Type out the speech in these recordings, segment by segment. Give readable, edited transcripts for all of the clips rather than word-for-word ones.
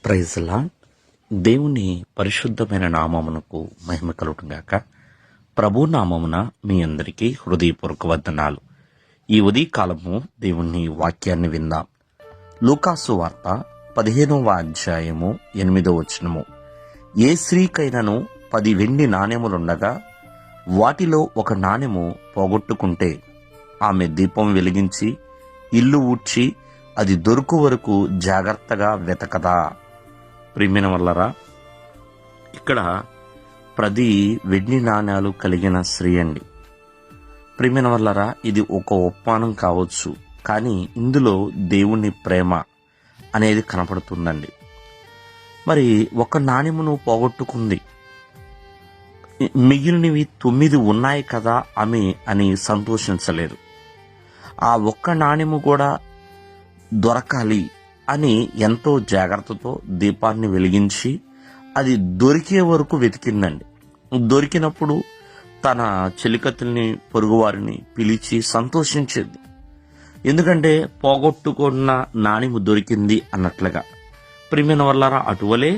Praise lord. దేవుని పరిశుద్ధమైన నామమునకు మహిమ కలుగుగాక. ప్రభు నామమున మీ అందరికీ హృదయపూర్వక వందనాలు. ఈ ఉదయకాలము దేవుని వాక్యాన్ని విందాం. లూకాసు వార్త 15వ అధ్యాయము 8వ వచనము. ఏ స్త్రీకైనను 10 వెండి నాణెములుండగా వాటిలో ఒక నాణెము పోగొట్టుకుంటే ఆమె దీపం వెలిగించి ఇల్లు ఊడ్చి అది దొరుకు వరకు జాగ్రత్తగా వెతకదా. ప్రియమైన వల్లరా, ఇక్కడ 10 వెండి నాణ్యాలు కలిగిన స్త్రీ అండి. ప్రియమైన వల్లరా, ఇది ఒక ఉపమానం కావచ్చు, కానీ ఇందులో దేవుని ప్రేమ అనేది కనపడుతుందండి. మరి ఒక నాణ్యమును పోగొట్టుకుంది, మిగిలినవి 9 ఉన్నాయి కదా ఆమె అని సంతోషించలేదు. ఆ ఒక్క నాణ్యము కూడా దొరకాలి అని ఎంతో జాగ్రత్తతో దీపాన్ని వెలిగించి అది దొరికే వరకు వెతికిందండి. దొరికినప్పుడు తన చెలికత్తుల్ని పొరుగువారిని పిలిచి సంతోషించేది. ఎందుకంటే పోగొట్టుకున్న నాణ్యము దొరికింది అన్నట్లుగా. ప్రియమైన వల్లరా, అటువలే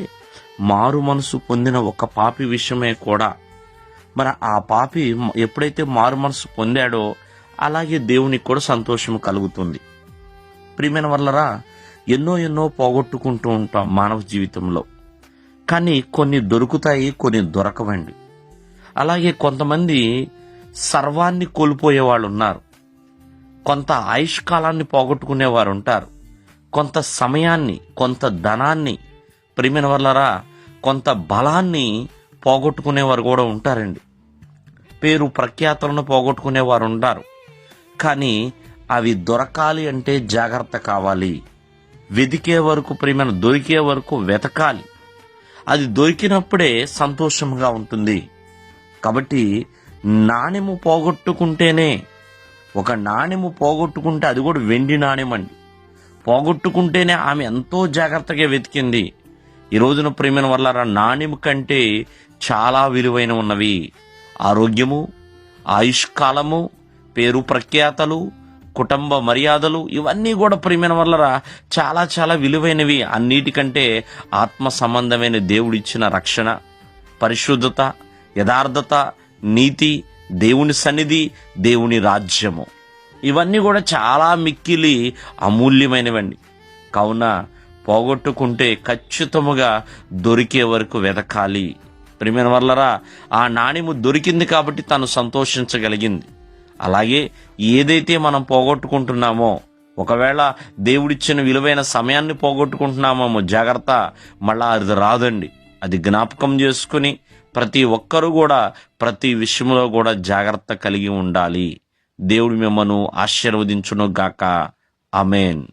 మారు మనసు పొందిన ఒక పాపి విషయమే కూడా, మరి ఆ పాపి ఎప్పుడైతే మారు మనసు పొందాడో అలాగే దేవునికి కూడా సంతోషం కలుగుతుంది. ప్రియమైన వల్లరా, ఎన్నో పోగొట్టుకుంటూ ఉంటాం మానవ జీవితంలో, కానీ కొన్ని దొరుకుతాయి, కొన్ని దొరకవండి. అలాగే కొంతమంది సర్వాన్ని కోల్పోయే వాళ్ళు ఉన్నారు, కొంత ఆయుష్కాలాన్ని పోగొట్టుకునేవారు ఉంటారు, కొంత సమయాన్ని, కొంత ధనాన్ని, ప్రియమైన వల్లరా కొంత బలాన్ని పోగొట్టుకునేవారు కూడా ఉంటారండి. పేరు ప్రఖ్యాతులను పోగొట్టుకునేవారు ఉంటారు. కానీ అవి దొరకాలి అంటే జాగ్రత్త కావాలి. వెతికే వరకు, ప్రియమైన దొరికే వరకు వెతకాలి. అది దొరికినప్పుడే సంతోషంగా ఉంటుంది. కాబట్టి నాణెము పోగొట్టుకుంటేనే, ఒక నాణెము పోగొట్టుకుంటే అది కూడా వెండి నాణెం అండి, పోగొట్టుకుంటేనే ఆమె ఎంతో జాగ్రత్తగా వెతికింది. ఈ రోజున ప్రియమైన వల్ల నాణెము కంటే చాలా విలువైన ఉన్నవి ఆరోగ్యము, ఆయుష్కాలము, పేరు ప్రఖ్యాతలు, కుటుంబ మర్యాదలు, ఇవన్నీ కూడా ప్రియమైన వల్లరా చాలా చాలా విలువైనవి. అన్నిటికంటే ఆత్మ సంబంధమైన దేవుడిచ్చిన రక్షణ, పరిశుద్ధత, యథార్థత, నీతి, దేవుని సన్నిధి, దేవుని రాజ్యము, ఇవన్నీ కూడా చాలా మిక్కిలి అమూల్యమైనవండి. కావున పోగొట్టుకుంటే ఖచ్చితముగా దొరికే వరకు వెతకాలి. ప్రియమైన వల్లరా, ఆ నాణ్యము దొరికింది కాబట్టి తను సంతోషించగలిగింది. అలాగే ఏదైతే మనం పోగొట్టుకుంటున్నామో, ఒకవేళ దేవుడిచ్చిన విలువైన సమయాన్ని పోగొట్టుకుంటున్నామో జాగ్రత్త, మళ్ళా అది రాదండి. అది జ్ఞాపకం చేసుకుని ప్రతి ఒక్కరూ కూడా ప్రతి విషయంలో కూడా జాగ్రత్త కలిగి ఉండాలి. దేవుడు మిమ్మల్ని ఆశీర్వదించును గాక. ఆమేన్.